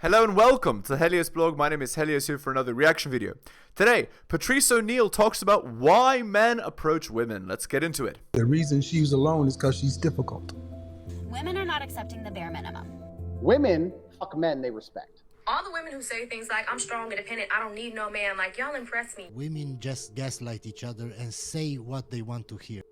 Hello and welcome to the Helios blog. My name is Helios here for another reaction video. Today, Patrice O'Neal talks about why men approach women. Let's get into it. The reason she's alone is because she's difficult. Women are not accepting the bare minimum. Women fuck men they respect. All the women who say things like, I'm strong, independent, I don't need no man, like, y'all impress me. Women just gaslight each other and say what they want to hear.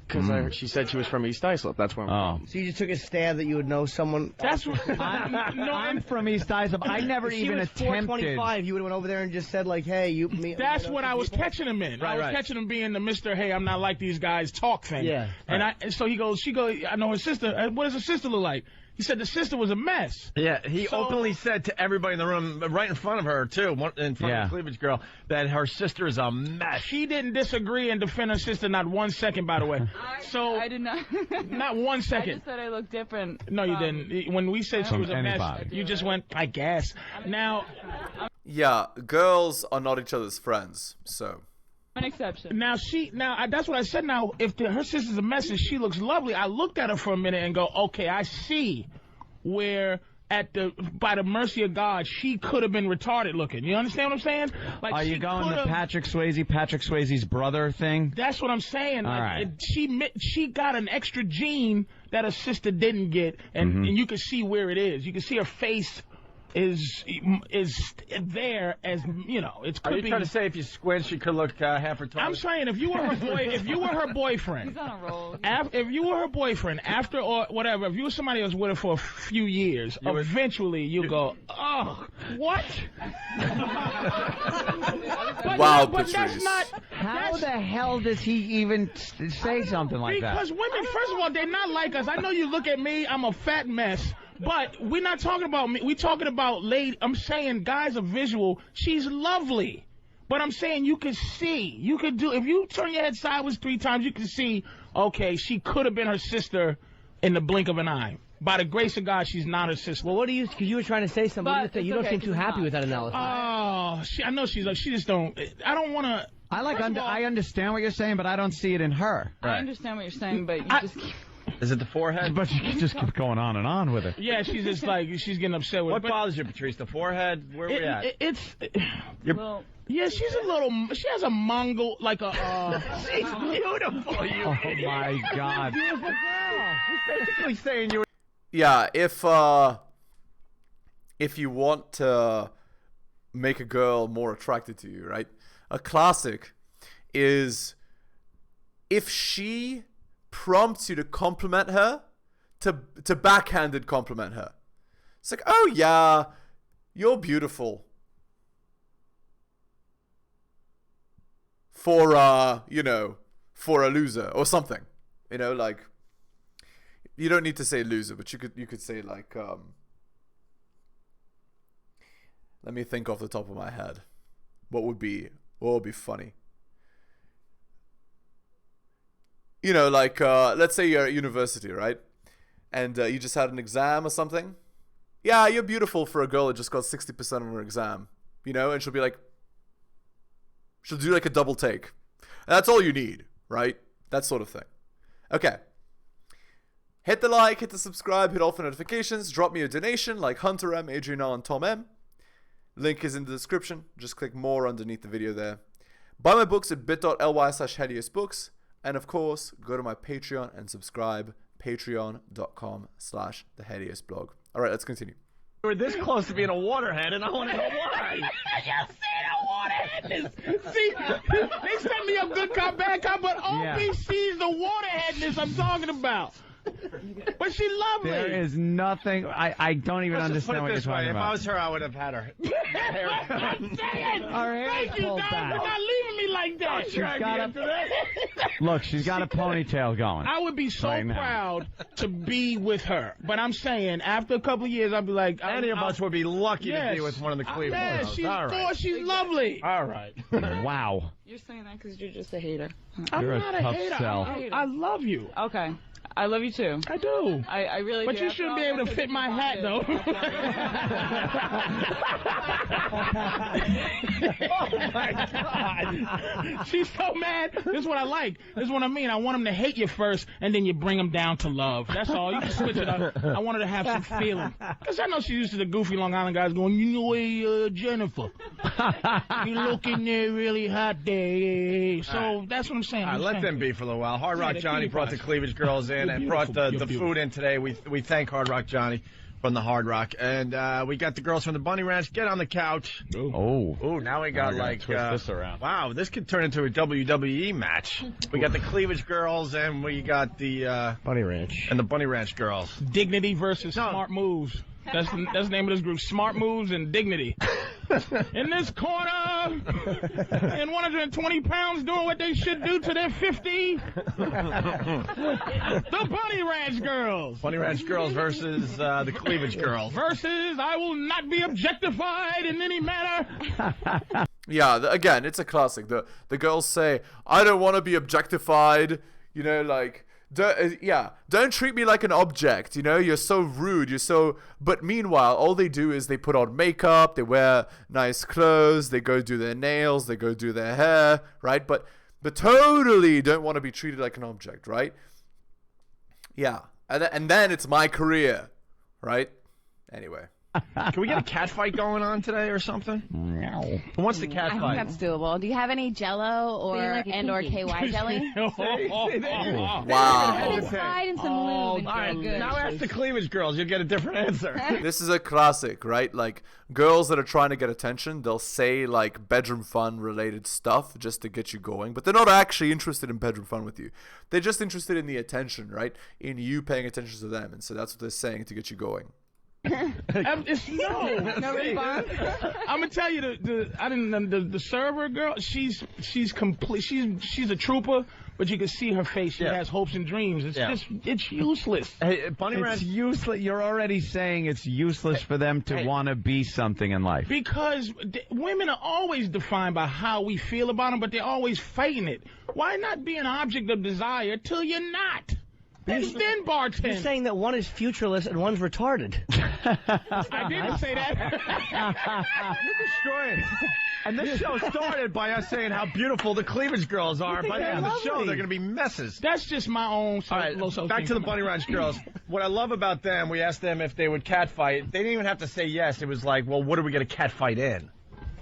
Because she said she was from East Islip. That's where I'm from. So you just took a stab that you would know someone. That's what I'm from East Islip. I never even attempted. 425. You would have went over there and just said like, "Hey, you." Me, That's what I was catching him in. I was catching him being the Mr. Hey, I'm not like these guys talk thing. Yeah. And so he goes, she goes, I know her sister. What does her sister look like? He said the sister was a mess. Yeah, he openly said to everybody in the room, right in front of her, too, in front of the cleavage girl, that her sister is a mess. She didn't disagree and defend her sister not 1 second, by the way. I did not. Not 1 second. I just said I look different. No, you didn't. When we said she was a mess, you just went, I guess. Now. Yeah, girls are not each other's friends, so. An exception. Now that's what I said. Now, if her sister's a mess and she looks lovely, I looked at her for a minute and go, okay, I see where by the mercy of God, she could have been retarded looking. You understand what I'm saying? Like, are you going the Patrick Swayze's brother thing? That's what I'm saying. All like, right. She got an extra gene that her sister didn't get, and you can see where it is. You can see her face is there, as you know. It's. Are you trying to say if you squint, she could look half retarded? I'm saying if you were her boyfriend, he's on a roll. If you were her boyfriend after or whatever, if you were somebody else with her for a few years, eventually you go, oh, what? Wow, but that's Patrice. not. How the hell does he even say something like that? Because women, first of all, they're not like us. I know you look at me, I'm a fat mess. But we're not talking about me. We're talking about lady. I'm saying guys are visual. She's lovely. But I'm saying you can see. You could do. If you turn your head sideways 3 times, you can see, okay, she could have been her sister in the blink of an eye. By the grace of God, she's not her sister. Well, what do you, because you were trying to say something. You don't seem too happy with that analysis. Oh, I know she's like, she just don't. I don't want to. I understand what you're saying, but I don't see it in her. I understand what you're saying, but you just. Is it the forehead? But you can just keep going on and on with it. Yeah, she's just like, she's getting upset with it. What bothers you, Patrice? The forehead? Where are we at? Yeah, she's a little, she has a Mongol, like a, she's beautiful, you idiot. My God. Beautiful girl. He's basically saying you. Yeah, if you want to make a girl more attracted to you, right? A classic is if she prompts you to compliment her, to backhanded compliment her. It's like, oh yeah, you're beautiful. For you know, for a loser or something. You know, like, you don't need to say loser, but you could say like let me think off the top of my head. What would be funny? You know, like, let's say you're at university, right? And you just had an exam or something. Yeah, you're beautiful for a girl that just got 60% on her exam. You know, and she'll be like, she'll do like a double take. And that's all you need, right? That sort of thing. Okay. Hit the like, hit the subscribe, hit all for notifications. Drop me a donation like Hunter M, Adrian R, and Tom M. Link is in the description. Just click more underneath the video there. Buy my books at bit.ly/heliosbooks. And of course, go to my Patreon and subscribe, patreon.com/theheliosblog. All right, let's continue. You were this close to being a waterhead, and I want to know why. I just said a waterheadness. See, they set me up good cop, bad cop, but OBC's the waterheadness I'm talking about. But she's lovely. There is nothing. I don't even understand what you're talking about. If I was her, I would have had her hair done. Thank you, Don, for not leaving me like that. Look, she's got a ponytail going. I would be so proud to be with her. But I'm saying, after a couple of years, I'd be like... Any of us would be lucky to be with one of the Cleveland girls. She's lovely. All right. Wow. You're saying that because you're just a hater. You're I'm not a tough hater. sell. I love you. Okay. I love you too. I do. I really But do. you After shouldn't all be able that to fit my hat, though. Oh, my God. She's so mad. This is what I like. This is what I mean. I want them to hate you first, and then you bring them down to love. That's all. You can switch it up. I want her to have some feeling. Because I know she's used to the goofy Long Island guys going, you know, hey, Jennifer, you looking there really hot there. So that's what I'm saying. All right, let them be for a little while. Hard Rock Johnny brought the Cleavage Girls in and brought the food in today. We thank Hard Rock Johnny from the Hard Rock. And we got the girls from the Bunny Ranch. Get on the couch. Oh, now we got twist this around. Wow, this could turn into a WWE match. We got the Cleavage Girls and we got the Bunny Ranch. And the Bunny Ranch Girls. Dignity versus Smart Moves. That's the name of this group. Smart Moves and Dignity. In this corner, and 120 pounds doing what they should do to their 50. The Bunny Ranch Girls. Bunny Ranch Girls versus the Cleavage Girls. Versus I will not be objectified in any manner. Yeah, again, it's a classic. The girls say, I don't want to be objectified, you know, like, don't treat me like an object, you know, you're so rude, but meanwhile, all they do is they put on makeup, they wear nice clothes, they go do their nails, they go do their hair, right? But totally don't want to be treated like an object, right? Yeah, and then it's my career, right? Anyway. Can we get a cat fight going on today or something? No. Who wants the cat I fight? think that's doable. Do you have any Jello or KY jelly? Wow. Inside and some lube. All right, now ask the Cleavage Girls. You'll get a different answer. This is a classic, right? Like, girls that are trying to get attention, they'll say, like, bedroom fun related stuff just to get you going, but they're not actually interested in bedroom fun with you. They're just interested in the attention, right? In you paying attention to them, and so that's what they're saying to get you going. No response. I'm gonna tell you the server girl. She's complete. She's a trooper, but you can see her face. She has hopes and dreams. It's useless. Hey, Bunny It's Ranch. useless. You're already saying it's useless for them to want to be something in life. Because women are always defined by how we feel about them, but they're always fighting it. Why not be an object of desire till you're not? And then bartend. You're saying that one is futureless and one's retarded. I didn't say that. You're destroying. And this show started by us saying how beautiful the Cleavage Girls are. By the end of the show, they're going to be messes. That's just my own. All right, back to the Bunny Ranch Girls. What I love about them, we asked them if they would cat fight. They didn't even have to say yes. It was like, well, what are we going to cat fight in?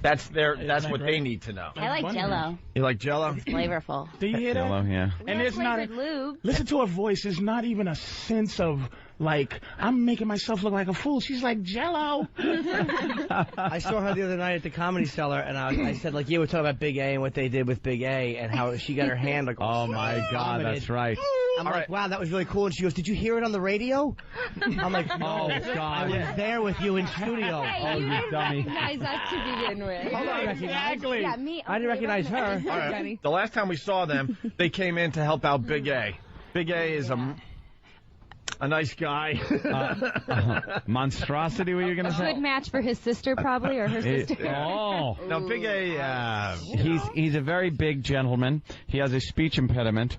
That's what they need to know. I like Jello. You like Jello? It's flavorful. Do you hear that? Jello, yeah. And there's not lube. Listen to her voice. There's not even a sense of like I'm making myself look like a fool. She's like Jello. I saw her the other night at the Comedy Cellar, and I said, like, we're talking about Big A and what they did with Big A and how she got her hand like. Oh my God, that's right. I'm like, wow, that was really cool. And she goes, did you hear it on the radio? I'm like, no, I was there with you in studio. Hey, you didn't recognize us to begin with. Hold on, exactly. Yeah, me. I didn't recognize her. All right. The last time we saw them, they came in to help out Big A. Big A is a nice guy. Monstrosity, were you going to say? Good match for his sister, probably, or her sister. Oh. No, Big A, He's a very big gentleman. He has a speech impediment.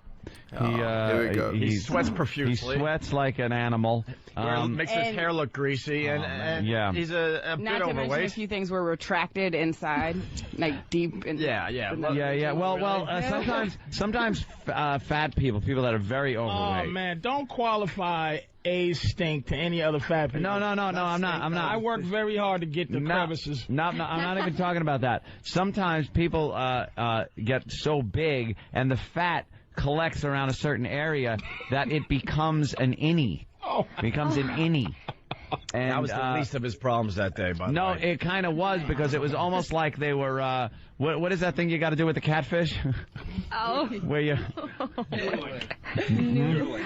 Here we go. He sweats profusely. He sweats like an animal. Makes his hair look greasy, and he's a bit Not to mention a overweight. few things were retracted inside, like deep. Yeah. Well, sometimes fat people that are very overweight. Oh man, don't qualify A's stink to any other fat people. No, I'm not. I work very hard to get the crevices. No, I'm not even talking about that. Sometimes people get so big, and the fat collects around a certain area that it becomes an innie. Becomes an innie. And that was the least of his problems that day, by the way. No, it kind of was, because it was almost like they were, what is that thing you got to do with the catfish? Oh. Where you... Noodling.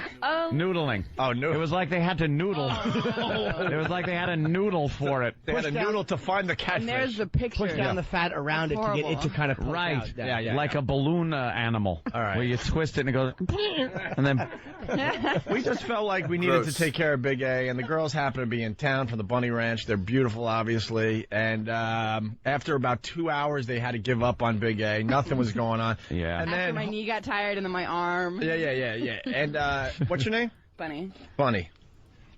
Noodling. Oh, no. It was like they had to noodle. It was like they had a noodle for it. They had a noodle to find the catfish. And there's the picture. Push down the fat around it to get it to kind of poke out. Yeah. Like a balloon animal. All right. Where you twist it and it goes... and then... We just felt like we needed to take care of Big A, and the girls happen to be in town from the Bunny Ranch. They're beautiful, obviously, and after about 2 hours, they had to give up on Big A. Nothing was going on. Yeah. And After then my knee got tired and then my arm. Yeah. And what's your name? Bunny.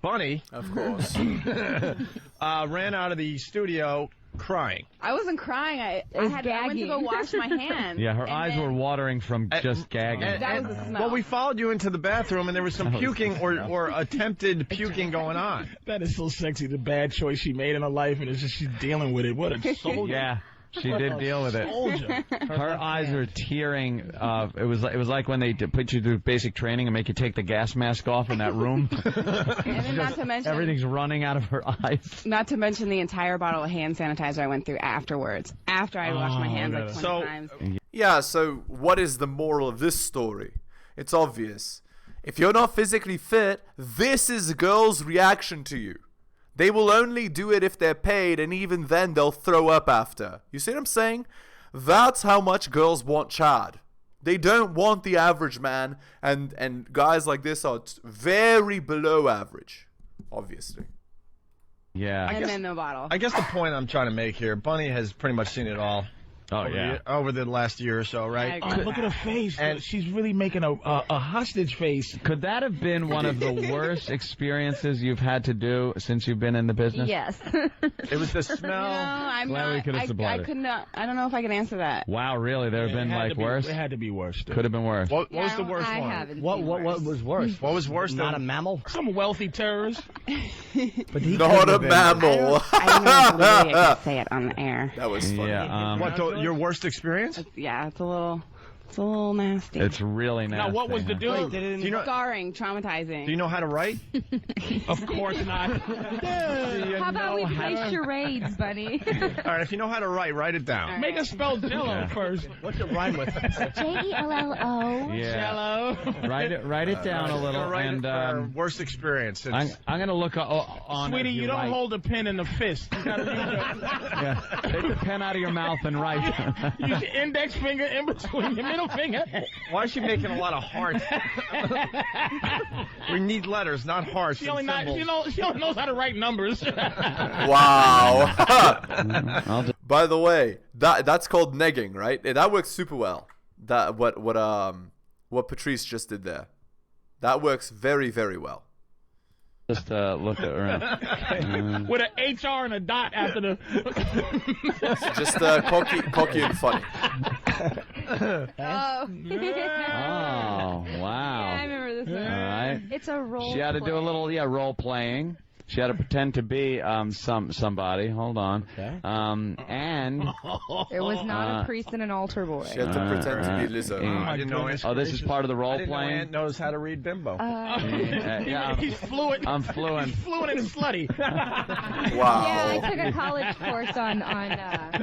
Bunny, of course, ran out of the studio crying. I wasn't crying. I went to go wash my hands. Yeah, her eyes were watering from just gagging. That was the smell. Well, we followed you into the bathroom, and there was some puking or attempted puking going on. That is so sexy. The bad choice she made in her life, and it's just she's dealing with it. What a soldier. Yeah. She did deal with it. Her eyes are tearing. It was like when they put you through basic training and make you take the gas mask off in that room. And then not to mention everything's running out of her eyes. Not to mention the entire bottle of hand sanitizer I went through afterwards. After I washed my hands like 20 times. Yeah, so what is the moral of this story? It's obvious. If you're not physically fit, this is a girl's reaction to you. They will only do it if they're paid, and even then they'll throw up after. You see what I'm saying? That's how much girls want Chad. They don't want the average man, and guys like this are very below average, obviously. Yeah. And then the bottle. I guess the point I'm trying to make here, Bunny has pretty much seen it all. Oh, yeah. Over the last year or so, right? Oh, look at her face. And she's really making a hostage face. Could that have been one of the worst experiences you've had to do since you've been in the business? Yes. It was the smell. No, I'm Glad not. we could have supplied I it. could not. I don't know if I can answer that. Wow, really? There have been like worse? It had to be worse. Could have been worse. What was the worst I one? haven't What seen what was worse? What was worse Not than a mammal? Some wealthy terrorist. But he Not a mammal. I don't know if literally I could say it on the air. That was funny. Yeah. your worst experience? Yeah, it's a little nasty. It's really nasty. Now, what was the deal? Scarring, traumatizing. Do you know how to write? Of course not. How about we play charades, Bunny? All right, if you know how to write it down. Make us spell Jello first. What's it rhyme with? Jello. Yeah. Jello. Write it down a little. And worst experience. I'm going to look on. Sweetie, you don't hold a pen in the fist. You gotta use Yeah. Take the pen out of your mouth and write. use your index finger in between your middle finger. Why is she making a lot of hearts? We need letters, not hearts. She only knows how to write numbers. Wow. By the way, that's called negging, right? That works super well. That what Patrice just did there. That works very, very well. Just look at her. With an HR and a dot after the. Just cocky and funny. Oh. Oh, wow. Yeah, I remember this one. All right. It's a role. She had to do a little, role playing. She had to pretend to be somebody. Hold on. Okay. And It was not a priest and an altar boy. She had to pretend to be Lizzo. I didn't know. Oh, this is part of the role I didn't know playing. Aunt knows how to read bimbo. Yeah, He's fluent. I'm fluent. He's fluent and slutty. Wow. Yeah, I took a college course on that.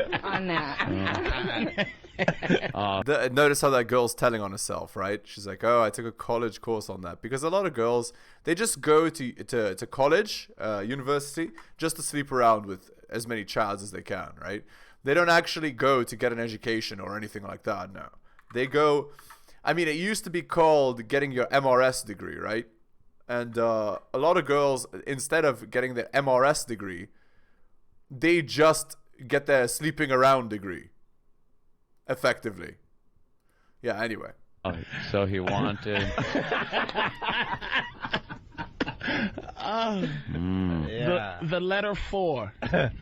Notice how that girl's telling on herself, right? She's like, "Oh, I took a college course on that." Because a lot of girls, they just go to college, university, just to sleep around with as many chads as they can, right? They don't actually go to get an education or anything like that. No, they go. I mean, it used to be called getting your MRS degree, right? And a lot of girls, instead of getting their MRS degree, they just get their sleeping around degree. Effectively. Yeah, anyway. Oh, so he wanted. The letter 4. Where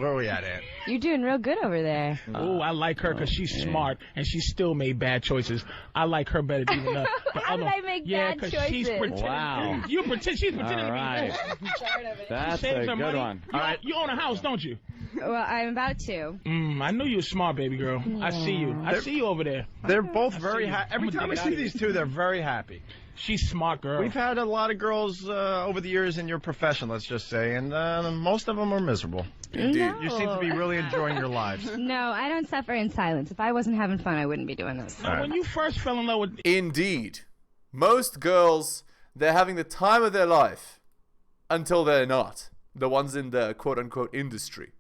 are we at, Aunt? You're doing real good over there. Oh, I like her because she's smart and she still made bad choices. I like her better than the How did I make bad choices? She's pretending. Wow. She's pretending All right. That's a good money. one. All right. You own a house, don't you? Well, I'm about to. I knew you were smart, baby girl. I see you. I see you over there. They're both very happy. Every time I see these two, they're very happy. She's smart, girl. We've had a lot of girls over the years in your profession, let's just say, and most of them are miserable. Indeed. No. You seem to be really enjoying your lives. No, I don't suffer in silence. If I wasn't having fun, I wouldn't be doing this. Now, when you first fell in love with... Indeed. Most girls, they're having the time of their life until they're not. The ones in the quote-unquote industry.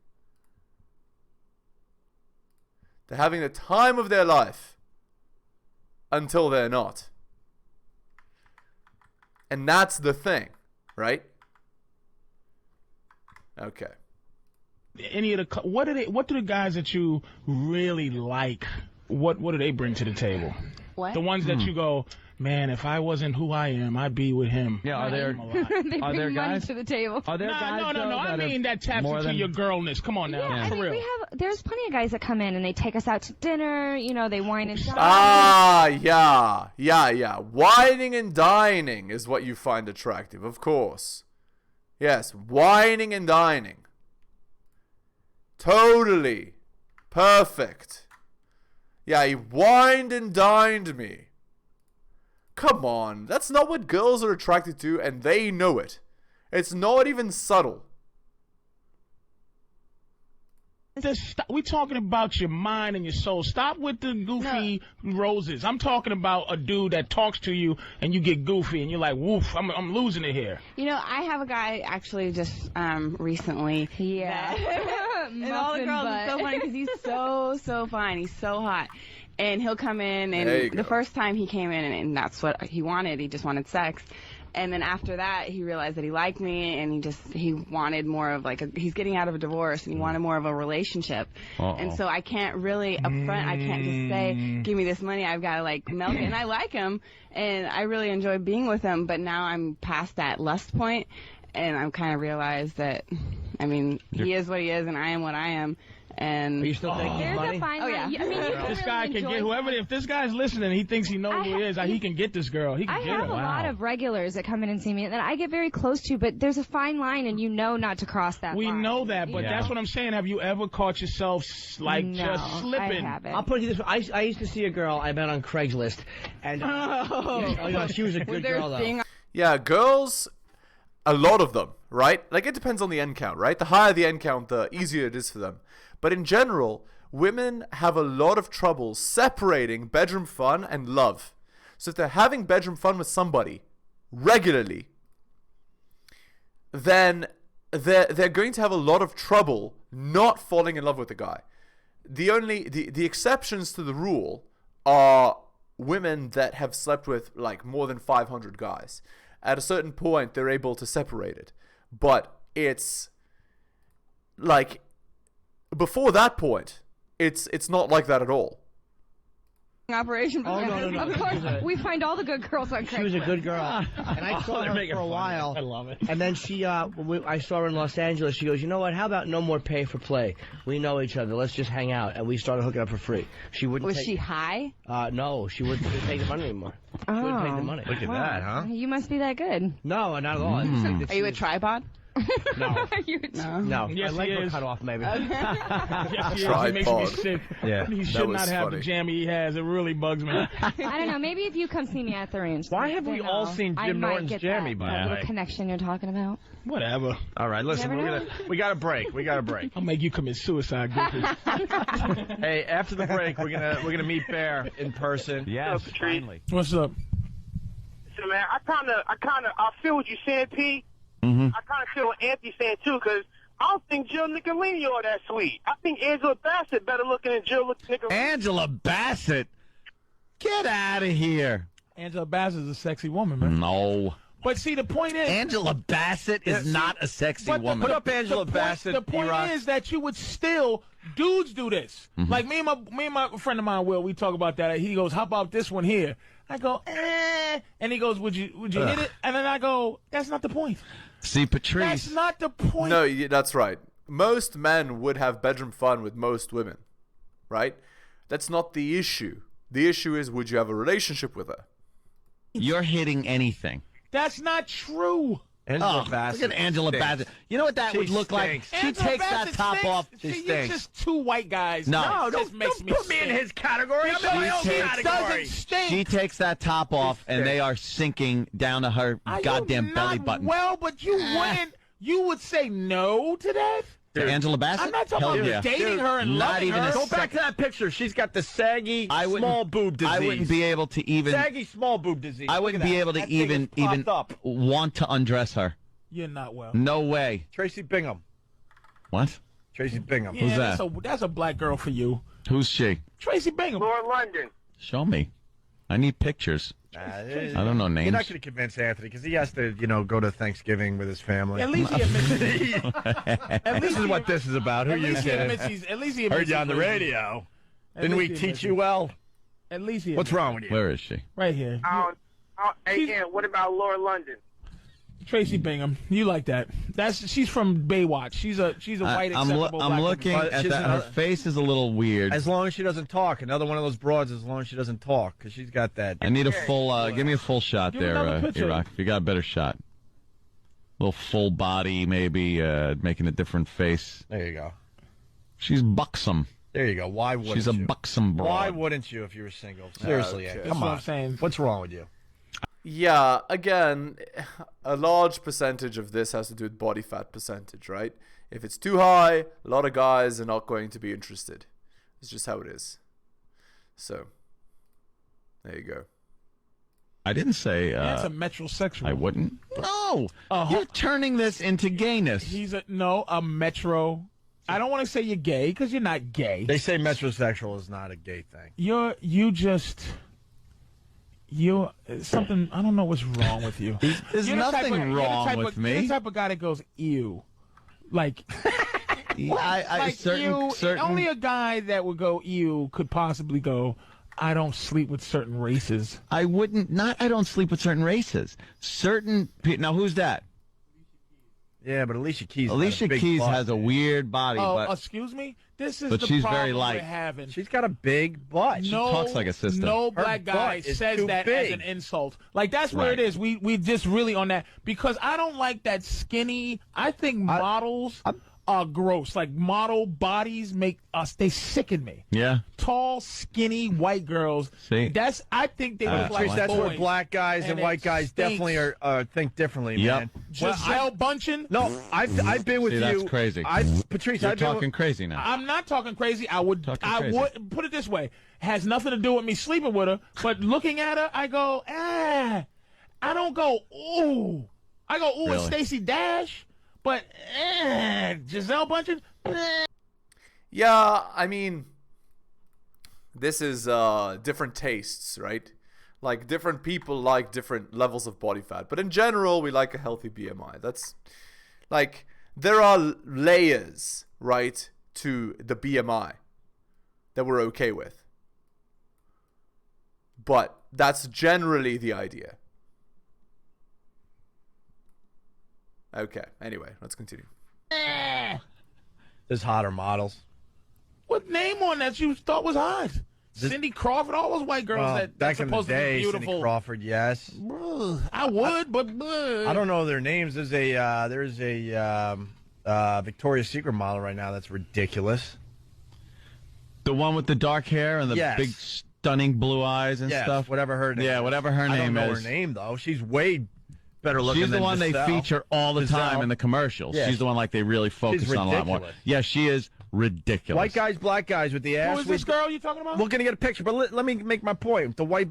They're having the time of their life until they're not. And that's the thing, right? Okay. Any of the... What do the guys that you really like what do they bring to the table? What? The ones that you go, man, if I wasn't who I am, I'd be with him. Yeah, are there They are bring there money guys to the table. Are there guys? No. I mean that taps more into than- your girlness. Come on now, Yeah, I for mean, real. there's plenty of guys that come in and they take us out to dinner. You know, they wine and dine. Ah, yeah. Whining and dining is what you find attractive, of course. Yes, whining and dining. Totally. Perfect. Yeah, he wined and dined me. Come on, that's not what girls are attracted to, and they know it. It's not even subtle. We talking about your mind and your soul. Stop with the goofy roses. I'm talking about a dude that talks to you and you get goofy and you're like, woof, I'm losing it here. You know, I have a guy actually just recently. Yeah. And all the girls are so funny because he's so fine. He's so hot. And he'll come in, and the first time he came in, and that's what he wanted. He just wanted sex. And then after that, he realized that he liked me, and he wanted more of he's getting out of a divorce, and he wanted more of a relationship. And so I can't really upfront, I can't just say, give me this money. I've got to milk it. And I like him, and I really enjoy being with him, but now I'm past that lust point, and I'm kind of realized that, I mean, he is what he is, and I am what I am. And are you still taking his money? Fine yeah. I mean, you can This really guy can enjoy get whoever. If this guy's listening, he thinks he knows who he is. He can get this girl. He can I get have her. a lot of regulars that come in and see me that I get very close to, but there's a fine line, and you know not to cross that We line. know that, but that's what I'm saying. Have you ever caught yourself just slipping? I haven't. I'll put you this way. I used to see a girl I met on Craigslist, and she was a good girl though. Yeah, girls, a lot of them, right? It depends on the end count, right? The higher the end count, the easier it is for them. But in general, women have a lot of trouble separating bedroom fun and love. So if they're having bedroom fun with somebody regularly, then they're going to have a lot of trouble not falling in love with the guy. The exceptions to the rule are women that have slept with more than 500 guys. At a certain point, they're able to separate it. But it's before that point, it's not like that at all. Operation. Oh, no. Of course, we find all the good girls on Craigslist. She was a good girl, and I saw her for a while. I love it. And then I saw her in Los Angeles. She goes, you know what? How about no more pay for play? We know each other. Let's just hang out. And we started hooking up for free. She wouldn't. Was she high? No, she wouldn't take the money anymore. She wouldn't take the money. Look at that, huh? You must be that good. No, not at all. Are you a tripod? No. No. Yes, My leg he was is. cut off, maybe. Yes, he makes me sick. Yeah, He that should was not have funny. the jammy he has. It really bugs me. I don't know. Maybe if you come see me at the range. Why have we then all I'll- seen I Jim might Norton's get jammy, that, by that the little way? connection you're talking about. Whatever. All right, listen, never we got a break. We got a break. I'll make you commit suicide, Goofy. Hey, after the break, we're gonna meet Bear in person. Yes, Patrice. finally. What's up? So, man, I feel what you're saying, P. Mm-hmm. I kind of feel what Anthony's saying, too, because I don't think Jill Nicolini are that sweet. I think Angela Bassett better looking than Jill Nicolini. Angela Bassett, get out of here. Angela Bassett is a sexy woman, man. No. But see, the point is... Angela Bassett is not a sexy woman. Put up Angela the Bassett. The point is that you would still... Dudes do this. Like me and my friend of mine, Will, we talk about that. He goes, how about this one here? I go, eh. And he goes, would you hit it? And then I go, that's not the point. See, Patrice. That's not the point. No, that's right. Most men would have bedroom fun with most women, right? That's not the issue. The issue is, would you have a relationship with her? You're hitting anything. That's not true. Angela Bassett. Look at Angela stinks. Bassett. You know what that She would look stinks. like? She Angela takes that Bassett top stinks. off. See, She you're stinks. just two white guys. No. That just makes me put me in sick. his category. I'm in my own takes- category. Doesn't stink. She takes that top off, and they are sinking down to her Are you goddamn belly not button. Well, but you wouldn't. You would say no to that? To Angela Bassett? I'm not talking Hell about yeah. dating her and Not loving even her. a Go back to that picture. She's got the saggy, small boob disease. I wouldn't be able to even. Saggy, small boob disease. I Look wouldn't at be that. able to That thing is even popped up. want to undress her. You're not well. No way. Tracy Bingham. What? Tracy Bingham. Yeah, Who's that? That's a black girl for you. Who's she? Tracy Bingham. Laura London. Show me. I need pictures. I don't know names. You're not going to convince Anthony because he has to, go to Thanksgiving with his family. At least he admits it. This is what this is about. Who At you least he kidding? admits he's. At least he Heard admits you on the he's crazy. radio. Didn't we teach you well? At least he. What's wrong with you? Where is she? Right here. Again, what about Laura London? Tracy Bingham, you like that? She's from Baywatch. She's a white acceptable I'm black looking woman. at that. Her face is a little weird. As long as she doesn't talk. Another one of those broads. As long as she doesn't talk, because she's got that. I need a full. Give me a full shot Give there, another picture. Iraq. If you got a better shot, a little full body, maybe making a different face. There you go. She's buxom. There you go. Why wouldn't She's a you? buxom broad. Why wouldn't you if you were single? Seriously, Okay. Ed, That's come what on. I'm saying. What's wrong with you? Yeah, again, a large percentage of this has to do with body fat percentage, right? If it's too high, a lot of guys are not going to be interested. It's just how it is. So, there you go. I didn't say. That's a metrosexual. I wouldn't. No, you're turning this into gayness. He's a metro. I don't want to say you're gay because you're not gay. They say metrosexual is not a gay thing. You're something. I don't know what's wrong with you. There's nothing wrong with me. You're the type of guy that goes ew, like. Only a guy that would go ew could possibly go. I don't sleep with certain races. I wouldn't. I don't sleep with certain races. Now, who's that? Yeah, but Alicia Keys. Alicia Keys has a weird body. Oh, but excuse me. This is but the she's problem very light. we're having. She's got a big butt. She talks like a sister. No Her black guy butt is says too that big. as an insult. Like that's where Right. it is. We just really on that because I don't like that skinny. I think models are gross. Like model bodies make us. They sicken me. Yeah. Tall, skinny white girls. See? I think they look like That's where boys. black guys and it white guys stinks. definitely are think differently, man. Giselle Bundchen. No, I've been with See, you. that's crazy. Patrice, You're I've been talking crazy now. I'm not talking crazy. I would crazy. put it this way. Has nothing to do with me sleeping with her, but looking at her, I go, I don't go, ooh. I go, ooh, it's Really? Stacey Dash, but Giselle Bundchen. Yeah, I mean, this is different tastes, right? Like different people like different levels of body fat, but in general, we like a healthy BMI. That's like there are layers, right, to the BMI that we're okay with, but that's generally the idea. Okay. Anyway, let's continue. There's hotter models. What name on that you thought was hot? Cindy Crawford, all those white girls that back that's in the supposed to be day, beautiful. Cindy Crawford, yes. I would, but I don't know their names. There's a Victoria's Secret model right now that's ridiculous. The one with the dark hair and the Yes. big, stunning blue eyes and Yes, stuff. whatever her name. Yeah, is. whatever her I don't name know is. her name though. She's way better looking. She's the than one they Giselle. feature all the time Giselle. in the commercials. Yeah, She's the one like they really focus on a lot more. ridiculous. Yeah, she is ridiculous. White guys, black guys with the ass. Who is this girl you talking about? We're gonna get a picture, but let me make my point. The white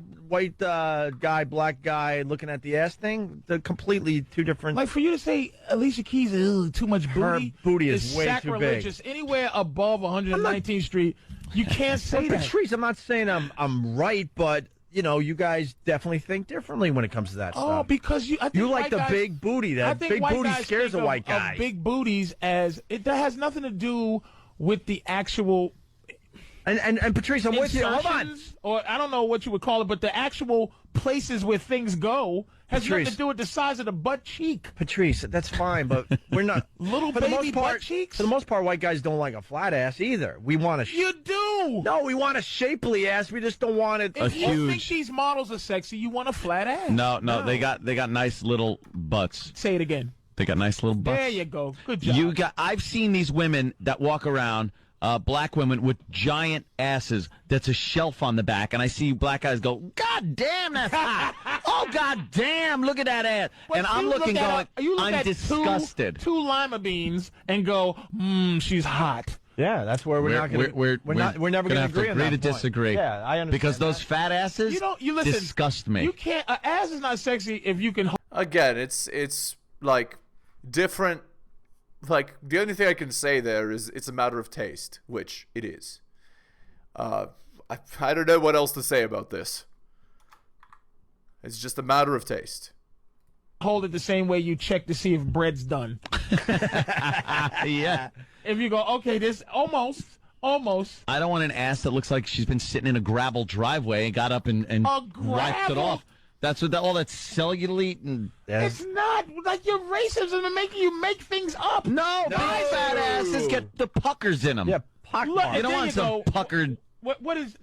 guy, black guy looking at the ass thing, they're completely two different. Like for you to say Alicia Keys is too much booty. Her booty is way too big. sacrilegious. Anywhere above 119th Street, you can't say that. Patrice, I'm not saying I'm right, but you know, you guys definitely think differently when it comes to that Oh, stuff. because I think You like white the guys- big booty. I That think big white booty guys scares think a white of guy. big booties that has nothing to do with the actual. And Patrice, I'm with you. Hold on. insertions, or I don't know what you would call it, but the actual places where things go has nothing Patrice. to do with the size of the butt cheek. Patrice, that's fine, but we're not Little for the baby most part, butt cheeks? For the most part, white guys don't like a flat ass either. We want a You do. no, we want a shapely ass. We just don't want it. If you think these models are sexy, you want a flat ass. No, they got nice little butts. Say it again. They got nice little butts. There you go. Good job. I've seen these women that walk around, black women with giant asses. That's a shelf on the back, and I see black guys go, "God damn, that's hot! Oh, God damn, look at that ass!" But and I'm you looking, look going, at you look "I'm at disgusted." Two lima beans and go, she's hot. Yeah, that's where we're not going to. We're never going to agree on that to point. disagree. Yeah, I understand. Because those fat asses You listen, disgust me. You can't. Ass is not sexy if you can. Again, it's like different. Like the only thing I can say there is it's a matter of taste, which it is. I don't know what else to say about this. It's just a matter of taste. Hold it the same way you check to see if bread's done. Yeah. If you go, okay, this almost, Almost. I don't want an ass that looks like she's been sitting in a gravel driveway and got up and wiped it off. That's what all that cellulite and... It's not like your racism and making you make things up. No, fat asses get the puckers in them. Yeah, pucker. You don't want some puckered... What is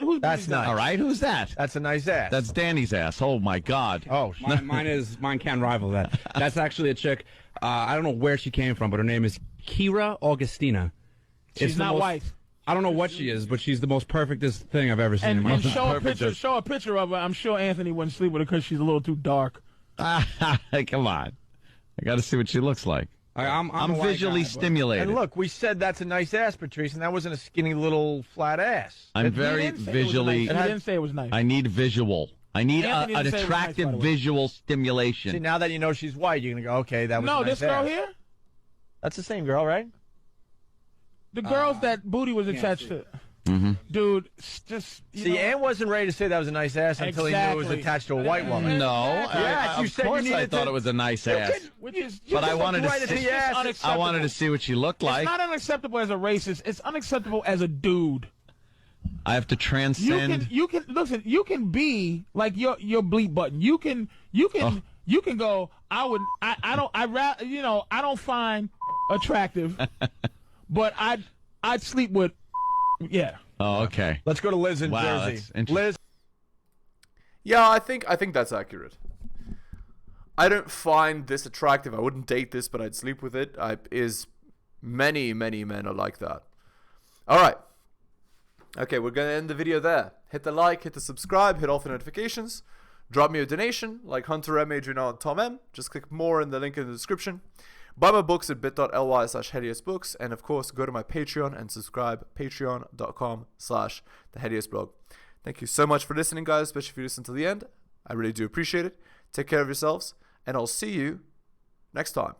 who's That's nice. All right, who's that? That's a nice ass. That's Danny's ass. Oh my God. Oh, mine can't rival that. That's actually a chick. I don't know where she came from, but her name is Kira Augustina. She's not white. I don't know what she is, but she's the most perfectest thing I've ever seen in my life. And show a picture of her. I'm sure Anthony wouldn't sleep with her because she's a little too dark. Come on. I got to see what she looks like. I'm visually stimulated. And look, we said that's a nice ass, Patrice, and that wasn't a skinny little flat ass. I'm very visually... He didn't say it was nice. I need visual. I need an attractive visual stimulation. See, now that you know she's white, you're going to go, okay, that was a nice ass. No, this girl here? That's the same girl, right? The girls that booty was attached to. Mm-hmm. Dude, just... See, Ann wasn't ready to say that was a nice ass until he knew it was attached to a white woman. No. Yes, you said I thought it was a nice ass. But I wanted to see what she looked like. It's not unacceptable as a racist. It's unacceptable as a dude. I have to transcend... You can be like your bleep button. You can go, I don't find attractive, but I'd sleep with... Yeah. Oh, okay. Let's go to Liz in Jersey. Liz. Yeah, I think that's accurate. I don't find this attractive. I wouldn't date this, but I'd sleep with it. Many men are like that. All right. Okay, we're going to end the video there. Hit the like, hit the subscribe, hit all the notifications. Drop me a donation like Hunter M, Adrian and Tom M. Just click more in the link in the description. Buy my books at bit.ly/heliosbooks, and of course go to my Patreon and subscribe, patreon.com/theheliosblog. Thank you so much for listening, guys, especially if you listen to the end. I really do appreciate it. Take care of yourselves, and I'll see you next time.